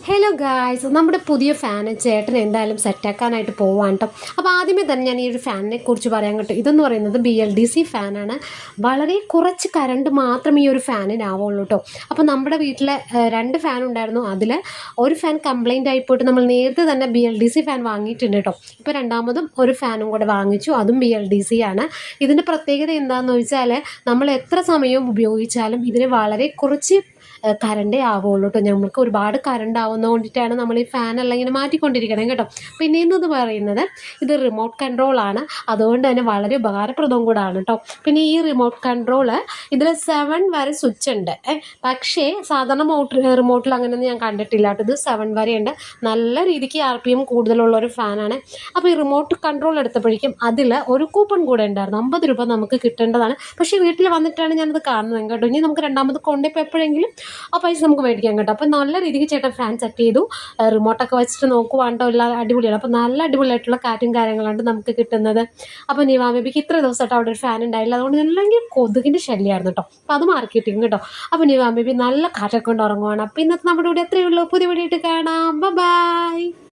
Hello guys, നമ്മുടെ പുതിയ fan ചേട്ടൻ എന്തായാലും സെറ്റാക്കാനായിട്ട് പോവാണ് കേട്ടോ. അപ്പോൾ ആദ്യമേ തന്നെ ഞാൻ ഈ ഒരു ഫാനിനെ കുറിച്ച് പറയാൻ കേട്ടോ. ഇതെന്ന് പറയുന്നത് BLDC ഫാനാണ്. വളരെ കുറച്ച് കറണ്ട് മാത്രം ഈ ഒരു ഫാനിനാവുള്ളൂ കേട്ടോ. അപ്പോൾ നമ്മുടെ വീട്ടിലെ 2 ഫാൻ ഉണ്ടായിരുന്നു. അതിൽ ഒരു ഫാൻ കംപ്ലൈൻ്റ് ആയിപ്പോയിട്ട് നമ്മൾ നേരത്തെ തന്നെ BLDC ഫാൻ വാങ്ങിയിട്ടുണ്ട് കേട്ടോ. ഇപ്പോൾ രണ്ടാമതും ഒരു ഫാനും കൂടെ വാങ്ങിച്ചു, അതും BLDC ആണ്. ഇതിൻ്റെ പ്രത്യേകത എന്താണെന്ന് വെച്ചാൽ നമ്മൾ എത്ര സമയവും ഉപയോഗിച്ചാലും ഇതിന് വളരെ കുറച്ച് കറണ്ടേ ആവുള്ളൂ കേട്ടോ. നമുക്ക് ഒരുപാട് കറണ്ട് ആവുന്നത് കൊണ്ടിട്ടാണ് നമ്മൾ ഈ ഫാനെല്ലാം ഇങ്ങനെ മാറ്റിക്കൊണ്ടിരിക്കണം കേട്ടോ. പിന്നെ ഇന്നത് പറയുന്നത് ഇത് റിമോട്ട് കൺട്രോളാണ്, അതുകൊണ്ട് തന്നെ വളരെ ഉപകാരപ്രദവും കൂടാണ് കേട്ടോ. പിന്നെ ഈ റിമോട്ട് കൺട്രോള് ഇതിൽ 7 വരെ സ്വിച്ച് ഉണ്ട്. പക്ഷേ സാധാരണ റിമോട്ടിൽ അങ്ങനെയൊന്നും ഞാൻ കണ്ടിട്ടില്ല കേട്ടോ. ഇത് 7 വരെ ഉണ്ട്. നല്ല രീതിക്ക് RPM കൂടുതലുള്ള ഒരു ഫാനാണ്. അപ്പോൾ ഈ റിമോട്ട് കൺട്രോൾ എടുത്തപ്പോഴേക്കും അതിൽ ഒരു കൂപ്പൺ കൂടെ ഉണ്ടായിരുന്നു. 50 രൂപ നമുക്ക് കിട്ടേണ്ടതാണ്. പക്ഷേ വീട്ടിൽ വന്നിട്ടാണ് ഞാനത് കാണുന്നത് കേട്ടോ. ഇനി നമുക്ക് രണ്ടാമത് കൊണ്ടുപോയി എപ്പോഴെങ്കിലും ആ പൈസ നമുക്ക് മേടിക്കാൻ കേട്ടോ. അപ്പോൾ നല്ല രീതിക്ക് ചേട്ടൻ ഫാൻ സെറ്റ് ചെയ്തു. റിമോട്ടൊക്കെ വെച്ചിട്ട് നോക്കുവാണ്ടോ എല്ലാം അടിപൊളിയാണ്. അപ്പോൾ നല്ല അടിപൊളിയായിട്ടുള്ള കാറ്റും കാര്യങ്ങളാണ് നമുക്ക് കിട്ടുന്നത്. അപ്പോൾ നിവാ ബേബിക്ക് ഇത്ര ദിവസമായിട്ട് അവിടെ ഒരു ഫാൻ ഉണ്ടായില്ല, അതുകൊണ്ട് നല്ല കൊതുകിൻ്റെ ശല്യമായിരുന്നു കേട്ടോ. അപ്പോൾ അത് മാർക്കറ്റിങ് കേട്ടോ. അപ്പോൾ നിവാ ബേബി നല്ല കാറ്റൊക്കെ കൊണ്ട് ഉറങ്ങുവാണ്. അപ്പോൾ ഇന്നത്തെ നമ്മുടെ ഇവിടെ എത്രയേ ഉള്ളൂ. പുതിയ വീഡിയോ ആയിട്ട് കാണാം. ബൈ.